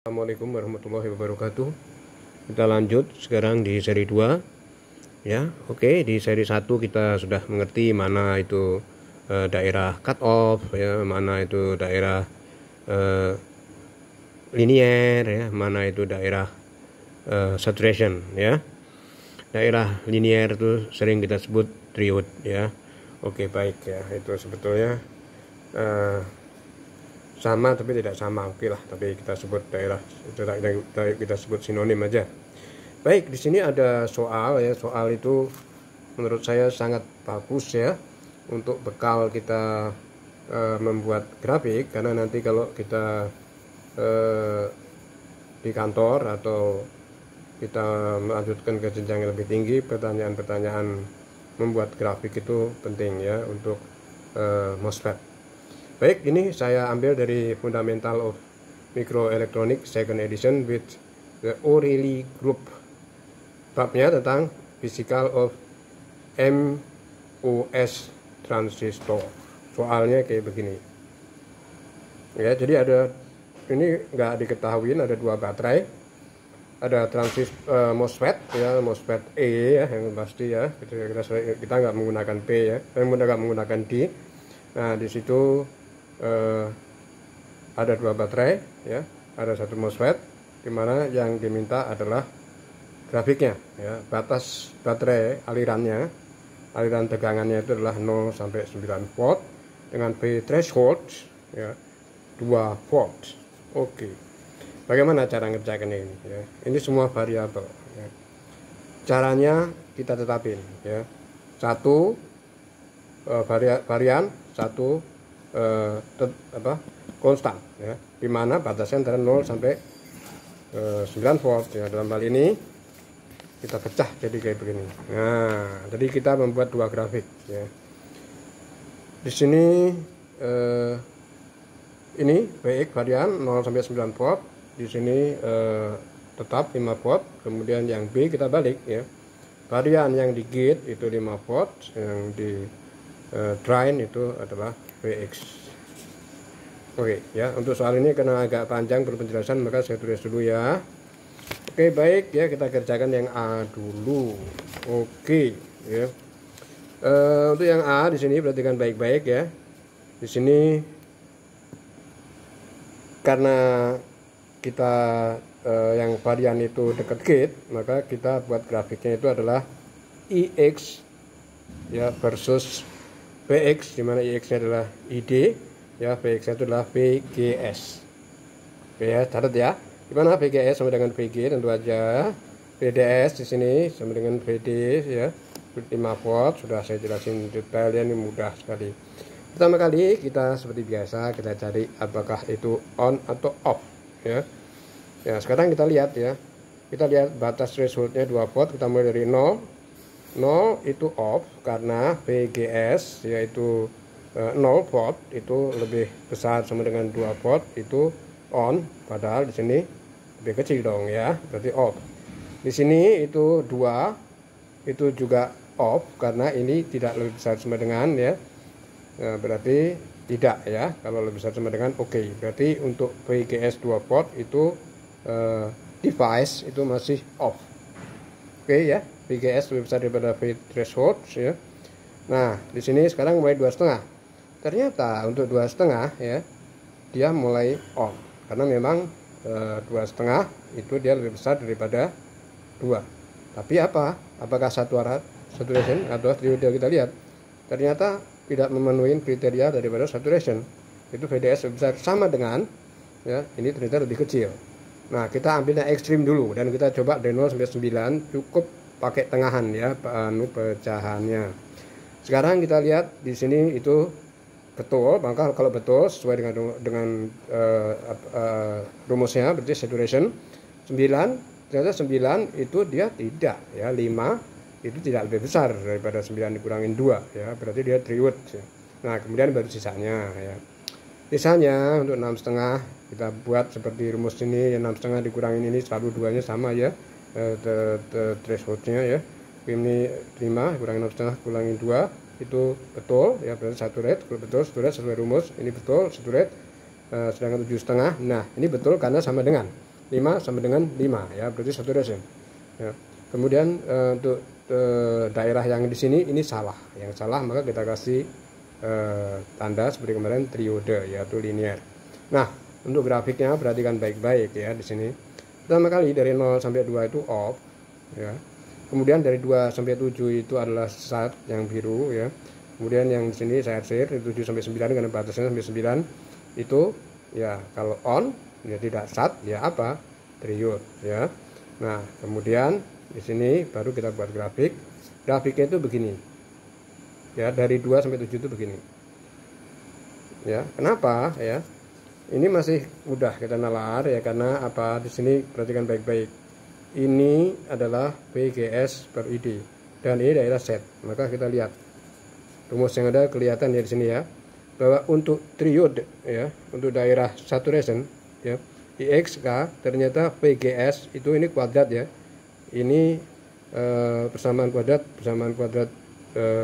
Assalamualaikum warahmatullahi wabarakatuh. Kita lanjut sekarang di seri 2 ya. Oke, di seri 1 kita sudah mengerti mana itu daerah cut off ya, mana itu daerah linier ya, mana itu daerah saturation ya. Daerah linier itu sering kita sebut triode ya. Oke, baik ya. Itu sebetulnya sama tapi tidak sama, oke lah, tapi kita sebut daerah, kita sebut sinonim aja. Baik, di sini ada soal ya. Soal itu menurut saya sangat bagus ya untuk bekal kita membuat grafik, karena nanti kalau kita di kantor atau kita melanjutkan ke jenjang yang lebih tinggi, pertanyaan-pertanyaan membuat grafik itu penting ya untuk MOSFET. Baik, ini saya ambil dari Fundamental of Microelectronics Second Edition with the O'Reilly Group. Babnya tentang Physical of MOS Transistor. Soalnya kayak begini. Ya, jadi ada, ini nggak diketahuin, ada dua baterai. Ada transistor MOSFET ya, MOSFET E ya, yang pasti ya. Kita nggak menggunakan P ya, kita nggak menggunakan D. Nah, di situ ada dua baterai ya, ada satu MOSFET, dimana yang diminta adalah grafiknya ya. Batas baterai aliran tegangannya itu adalah 0 sampai 9 volt dengan P threshold ya 2 volt. Oke, bagaimana cara ngerjakan ini ya? Ini semua variabel ya. Caranya kita tetapin ya, satu varian, satu konstan ya, dimana batasnya antara 0 sampai 9 volt ya. Dalam hal ini kita pecah jadi kayak begini. Nah, jadi kita membuat dua grafik ya. Di sini ini VX varian 0 sampai 9 volt, di sini tetap 5 volt. Kemudian yang B kita balik ya, varian yang di gate itu 5 volt, yang di drain itu adalah VX. Oke ya, untuk soal ini karena agak panjang perlu penjelasan, maka saya tulis dulu ya. Oke, baik ya, kita kerjakan yang A dulu. Oke ya. Untuk yang A di sini perhatikan baik-baik ya. Di sini karena kita yang varian itu dekat gate, maka kita buat grafiknya itu adalah IX ya versus VX, dimana IX-nya adalah ID ya, VX-nya itu adalah VGS. Oke ya, catat ya. Dimana VGS sama dengan VG, tentu aja VDS di sini sama dengan VD ya, 5 volt. Sudah saya jelasin detailnya, ini mudah sekali. Pertama kali kita seperti biasa kita cari apakah itu on atau off ya. Ya, sekarang kita lihat ya. Kita lihat batas thresholdnya 2 volt, kita mulai dari 0 itu off karena VGS yaitu 0 volt itu lebih besar sama dengan 2 volt itu on, padahal di sini lebih kecil dong ya, berarti off. Di sini itu 2 itu juga off karena ini tidak lebih besar sama dengan ya, berarti tidak ya. Kalau lebih besar sama dengan oke. Berarti untuk VGS 2 volt itu device itu masih off. Oke ya, VGS lebih besar daripada V threshold ya. Nah, di sini sekarang mulai 2,5. Ternyata untuk 2,5 ya, dia mulai on karena memang 2,5 itu dia lebih besar daripada 2. Tapi apakah saturation atau triode? Kita lihat ternyata tidak memenuhi kriteria daripada saturation. Itu VDS lebih besar sama dengan ya, ini ternyata lebih kecil. Nah, kita ambil yang ekstrim dulu dan kita coba dari 0 sampai 9, cukup pakai tengahan ya, pecahannya. Sekarang kita lihat di sini itu betul, maka kalau betul sesuai dengan rumusnya berarti saturation 9, ternyata 9 itu dia tidak ya, 5 itu tidak lebih besar daripada 9 dikurangin 2 ya, berarti dia triode ya. Nah, kemudian baru sisanya ya. Sisanya untuk 6,5 kita buat seperti rumus ini ya, 6,5 dikurangin ini selalu duanya sama ya, thresholdnya ya. Ini 5 kurangin 6,5 kurangin 2 itu betul ya, berarti saturate. Kalau betul saturate sesuai rumus, ini betul saturate. Sedangkan 7,5, nah ini betul karena sama dengan 5 sama dengan 5 ya, berarti saturation ya. Kemudian untuk daerah yang di sini ini salah, yang salah maka kita kasih tanda seperti kemarin triode yaitu linear. Nah, untuk grafiknya perhatikan baik-baik ya di sini. Pertama kali dari 0 sampai 2 itu off ya. Kemudian dari 2 sampai 7 itu adalah SAT yang biru ya. Kemudian yang di sini saya share 7 sampai 9 dengan batasnya sampai 9 itu ya kalau on ya tidak SAT ya apa? Triode ya. Nah, kemudian di sini baru kita buat grafik. Grafiknya itu begini. Ya, dari 2 sampai 7 itu begini. Ya, kenapa ya? Ini masih mudah kita nalar ya karena apa? Di sini perhatikan baik-baik. Ini adalah VGS per ID dan ini daerah set. Maka kita lihat rumus yang ada kelihatan ya di sini ya. Bahwa untuk triode ya, untuk daerah saturation ya, IXK ternyata VGS itu ini kuadrat ya. Ini persamaan kuadrat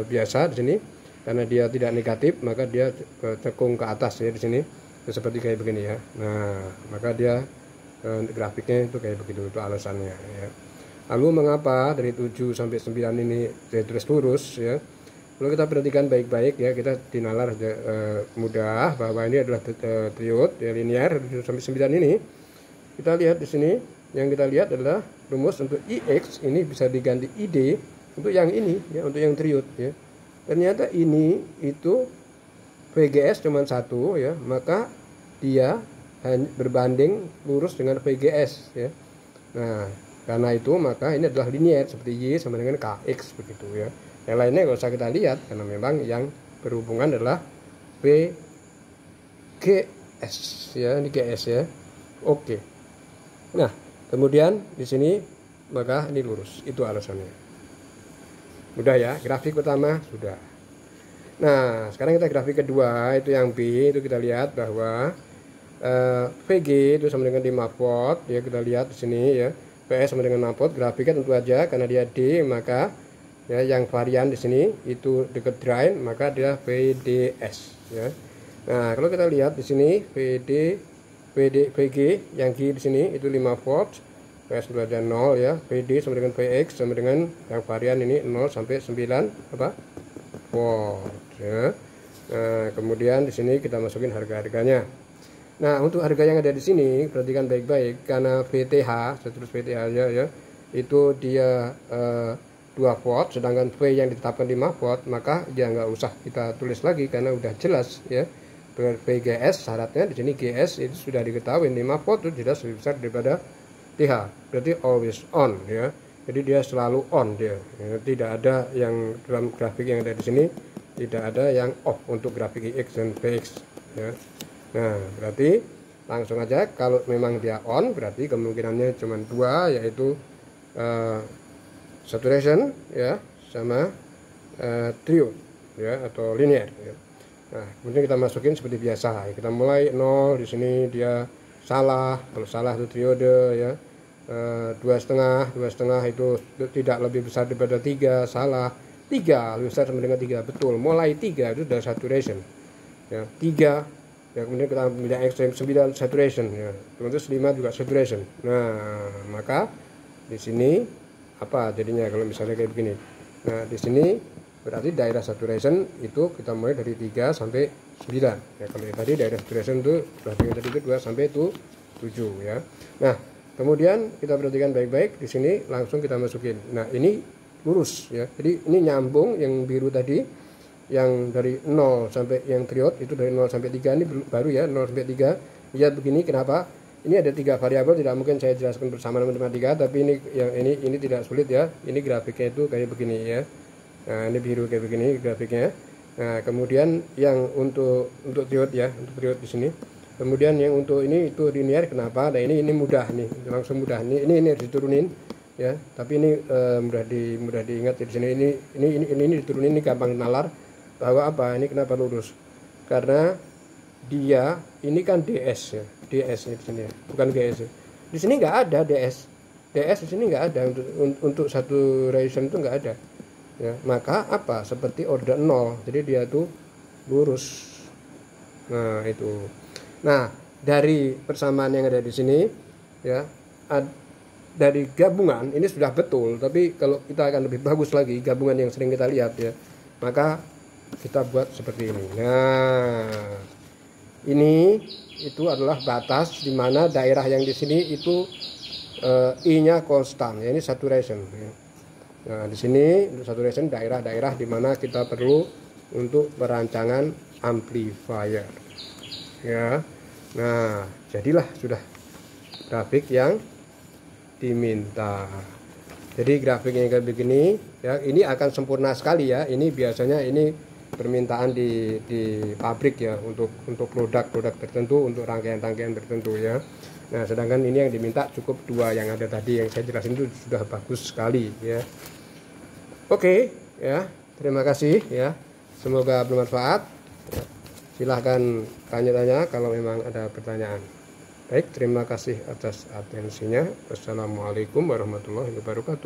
biasa di sini karena dia tidak negatif maka dia cekung ke atas ya di sini seperti kayak begini ya. Nah, maka dia grafiknya itu kayak begitu, itu alasannya ya. Lalu mengapa dari 7 sampai 9 ini terus lurus ya? Kalau kita perhatikan baik-baik ya, kita dinalar mudah bahwa ini adalah triode ya, linear 7 sampai 9 ini. Kita lihat di sini. Yang kita lihat adalah rumus untuk IX ini bisa diganti ID untuk yang ini ya, untuk yang triode ya. Ternyata ini itu VGS cuma 1 ya, maka dia berbanding lurus dengan VGS ya. Nah, karena itu maka ini adalah linear seperti Y sama dengan KX begitu ya. Yang lainnya nggak usah kita lihat karena memang yang berhubungan adalah VGS ya, ini GS ya. Oke. Nah, kemudian di sini maka ini lurus, itu alasannya. Mudah ya, grafik pertama sudah. Nah, sekarang kita grafik kedua, itu yang B, itu kita lihat bahwa VG itu sama dengan 5 volt ya, kita lihat di sini ya. PS sama dengan 6 volt, grafiknya tentu aja karena dia D maka ya yang varian di sini itu dekat drain maka dia VDS ya. Nah, kalau kita lihat di sini VG yang G di sini itu 5 volt, PS itu aja 0 ya, VD sama dengan VX sama dengan yang varian ini 0 sampai 9 apa? Volt ya. Nah, kemudian di sini kita masukin harga-harganya. Nah, untuk harga yang ada di sini perhatikan baik-baik karena VTH, terus VTH ya, itu dia 2 volt sedangkan V yang ditetapkan 5 volt, maka ya nggak usah kita tulis lagi karena udah jelas ya. VGS syaratnya di sini GS itu sudah diketahui 5 volt itu jelas lebih besar daripada TH. Berarti always on ya. Jadi dia selalu on dia. Ya, tidak ada yang dalam grafik yang ada di sini tidak ada yang off untuk grafik IX dan VX ya. Nah, berarti langsung aja kalau memang dia on berarti kemungkinannya cuma 2 yaitu saturation ya sama triode ya atau linear ya. Nah, kemudian kita masukin seperti biasa. Kita mulai 0 di sini dia salah. Kalau salah itu triode ya. 2,5 itu tidak lebih besar daripada 3, salah. 3 lebih besar sama dengan 3, betul. Mulai 3 itu sudah saturation. Ya, 3 ya, kemudian kita ambil ekstrem 9 saturation ya. Terus 5 juga saturation. Nah, maka di sini apa jadinya kalau misalnya kayak begini. Nah, di sini berarti daerah saturation itu kita mulai dari 3 sampai 9 ya. Kalau tadi daerah saturation itu berarti tadi itu 2 sampai 7 ya. Nah, kemudian kita perhatikan baik-baik di sini langsung kita masukin. Nah, ini lurus ya. Jadi ini nyambung yang biru tadi yang dari 0 sampai yang triode itu dari 0 sampai 3 ini baru ya, 0 sampai 3. Lihat begini kenapa? Ini ada 3 variabel, tidak mungkin saya jelaskan bersama matematika, tapi ini yang ini tidak sulit ya. Ini grafiknya itu kayak begini ya. Nah, ini biru kayak begini grafiknya. Nah, kemudian yang untuk triode ya, untuk triode di sini. Kemudian yang untuk ini itu linear, kenapa? Nah, ini mudah nih, langsung mudah. Ini harus diturunin ya. Tapi ini mudah diingat di sini. Ini diturunin, ini gampang nalar bahwa apa? Ini kenapa lurus? Karena dia ini kan DS ya. DS di sini ya, bukan GS. Ya. Di sini nggak ada DS. DS di sini nggak ada untuk satu ration itu nggak ada. Ya, maka apa? Seperti order 0. Jadi dia tuh lurus. Nah, itu. Nah, dari persamaan yang ada di sini ya dari gabungan ini sudah betul, tapi kalau kita akan lebih bagus lagi gabungan yang sering kita lihat ya, maka kita buat seperti ini. Nah, ini itu adalah batas di mana daerah yang di sini itu I-nya konstan, ya ini saturation. Ya. Nah, di sini untuk saturation daerah-daerah di mana kita perlu untuk perancangan amplifier. Ya. Nah, jadilah sudah grafik yang diminta. Jadi grafiknya kayak begini ya, ini akan sempurna sekali ya. Ini biasanya ini permintaan di pabrik ya, untuk produk-produk tertentu, untuk rangkaian-rangkaian tertentu ya. Nah, sedangkan ini yang diminta cukup 2 yang ada tadi yang saya jelasin itu sudah bagus sekali ya. Oke ya, terima kasih ya. Semoga bermanfaat. Ya. Silahkan tanya-tanya kalau memang ada pertanyaan. Baik, terima kasih atas atensinya. Wassalamualaikum warahmatullahi wabarakatuh.